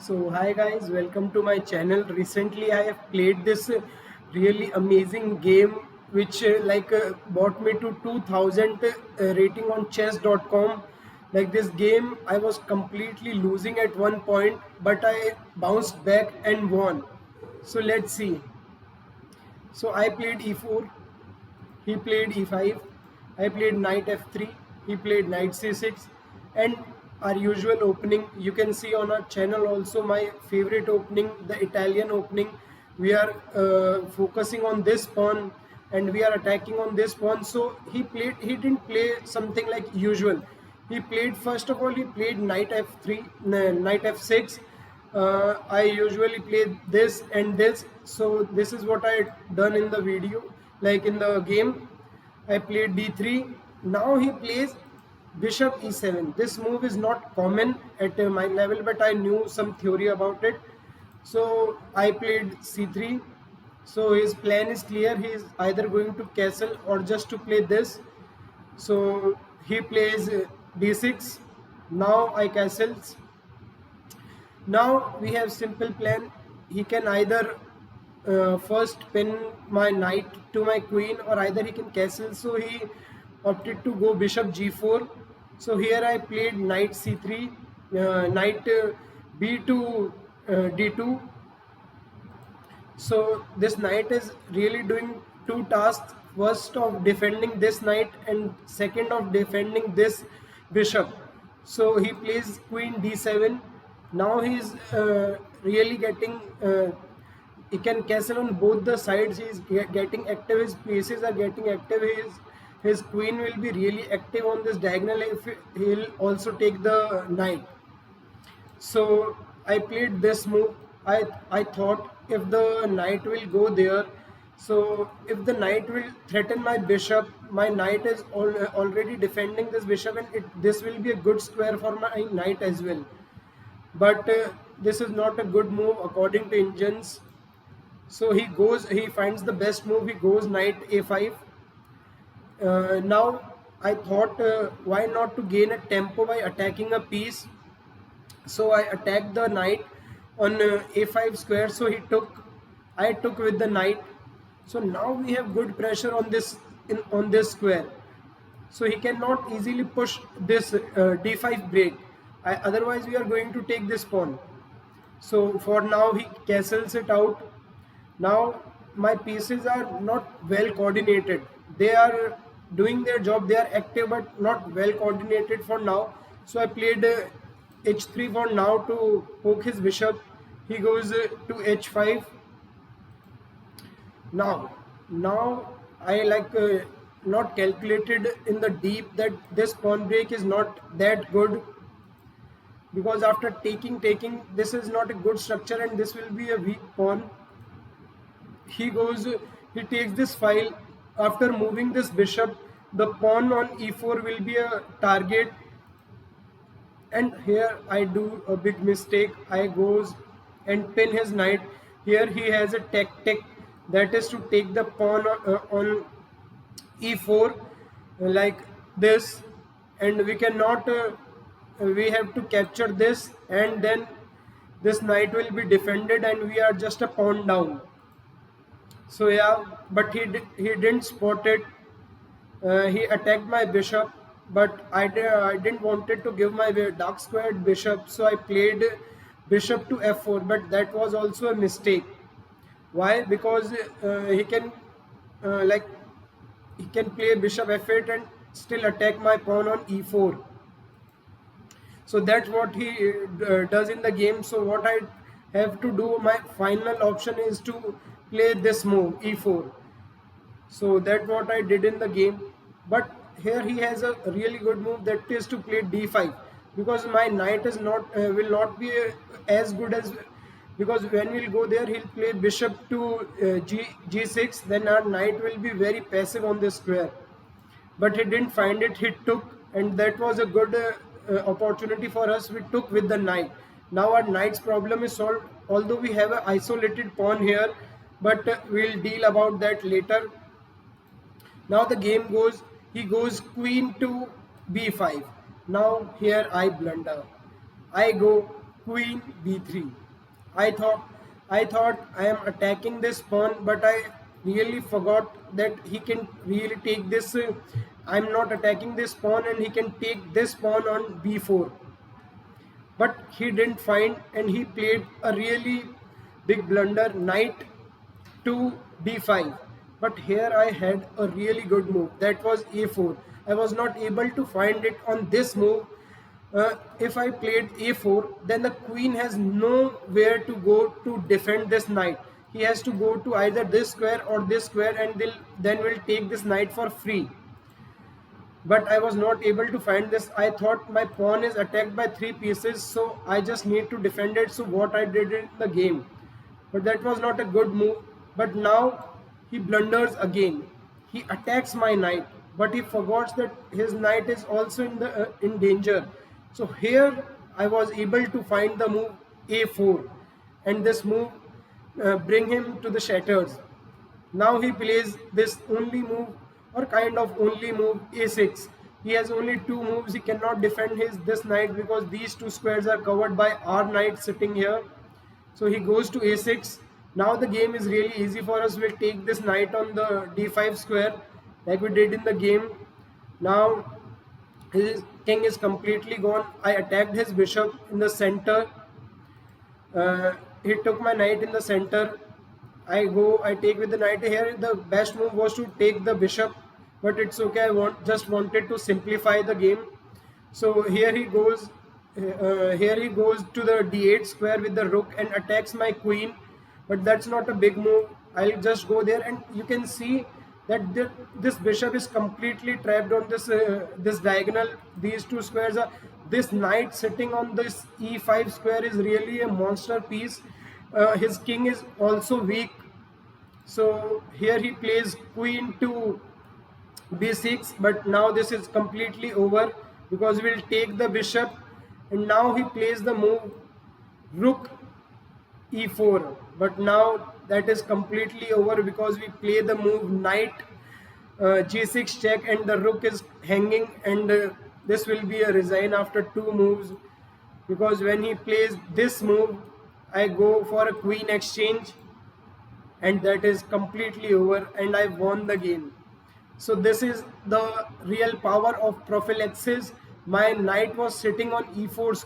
So hi guys, welcome to my channel. Recently I have played this really amazing game which brought me to 2000 rating on chess.com. Like this game I was completely losing at one point, but I bounced back and won. So let's see. So I played e4, he played e5, I played knight f3, he played knight c6, and our usual opening. You can see on our channel also my favorite opening, the Italian opening. We are focusing on this pawn and we are attacking on this pawn. So he didn't play something like usual. He played, first of all, he played knight f3, knight f6. I usually play this and this, so this is what I done in the video, like in the game. I played d3. Now he plays bishop e7. This move is not common at my level, but I knew some theory about it. So I played c3. So his plan is clear. He is either going to castle or just to play this. So he plays d6. Now I castles. Now we have simple plan. He can either first pin my knight to my queen, or either he can castle. So he opted to go bishop g4. So here I played knight c3, knight b2 d2. So this knight is really doing two tasks. First of defending this knight and second of defending this bishop. So he plays queen d7. Now he is really getting, he can castle on both the sides. He is getting active, his pieces are getting active. His queen will be really active on this diagonal if he will also take the knight. So I played this move. I thought if the knight will go there, so if the knight will threaten my bishop, my knight is already defending this bishop, and this will be a good square for my knight as well. But this is not a good move according to engines. So he finds the best move. He goes knight a5. Now I thought, why not to gain a tempo by attacking a piece. So I attacked the knight on a5 square. So I took with the knight. So now we have good pressure on this square. So he cannot easily push this d5 break. Otherwise we are going to take this pawn. So for now he castles it out. Now my pieces are not well coordinated. They are doing their job. They are active but not well coordinated for now. So I played h3 for now to poke his bishop. He goes to h5. Now I not calculated in the deep that this pawn break is not that good, because after taking this is not a good structure and this will be a weak pawn. He takes this file. After moving this bishop, the pawn on e4 will be a target, and here I do a big mistake. I goes and pin his knight. Here he has a tactic, that is to take the pawn on e4 like this, and we cannot we have to capture this, and then this knight will be defended and we are just a pawn down. So yeah, but he didn't spot it. He attacked my bishop, but I didn't wanted to give my dark squared bishop, so I played bishop to f4, but that was also a mistake. Why? Because he can like he can play bishop f8 and still attack my pawn on e4. So that's what he does in the game. So what I have to do, my final option is to play this move e4. So that's what I did in the game. But here he has a really good move, that is to play d5, because my knight is not will not be as good as, because when we'll go there he'll play bishop to g6, then our knight will be very passive on this square. But he didn't find it. He took, and that was a good opportunity for us. We took with the knight. Now our knight's problem is solved, although we have an isolated pawn here, but we'll deal about that later. Now the game goes, he goes queen to b5. Now here I blunder. I go queen b3. I thought I am attacking this pawn, but I really forgot that he can really take this. I'm not attacking this pawn, and he can take this pawn on b4. But he didn't find, and he played a really big blunder, knight to d5. But here I had a really good move, that was a4. I was not able to find it on this move. If I played a4, then the queen has nowhere to go to defend this knight. He has to go to either this square or this square, and then will take this knight for free. But I was not able to find this. I thought my pawn is attacked by 3 pieces, so I just need to defend it. So what I did in the game, but that was not a good move. But now he blunders again. He attacks my knight, but he forgets that his knight is also in danger. So here I was able to find the move a4, and this move bring him to the shatters. Now he plays this only move, or kind of only move, a6. He has only two moves. He cannot defend his this knight because these two squares are covered by our knight sitting here. So he goes to a6. Now the game is really easy for us. We'll take this knight on the d5 square like we did in the game. Now his king is completely gone. I attacked his bishop in the center. He took my knight in the center. I take with the knight here. The best move was to take the bishop, but it's okay. Just wanted to simplify the game. So here he goes. Here he goes to the d8 square with the rook and attacks my queen, but that's not a big move. I'll just go there, and you can see that this bishop is completely trapped on this diagonal. These two squares are. This knight sitting on this e5 square is really a monster piece. His king is also weak. So here he plays queen to b6, but now this is completely over because we'll take the bishop, and now he plays the move rook e4, but now that is completely over because we play the move knight g6 check, and the rook is hanging, and this will be a resign after two moves, because when he plays this move I go for a queen exchange, and that is completely over, and I won the game. So this is the real power of prophylaxis. My knight was sitting on e4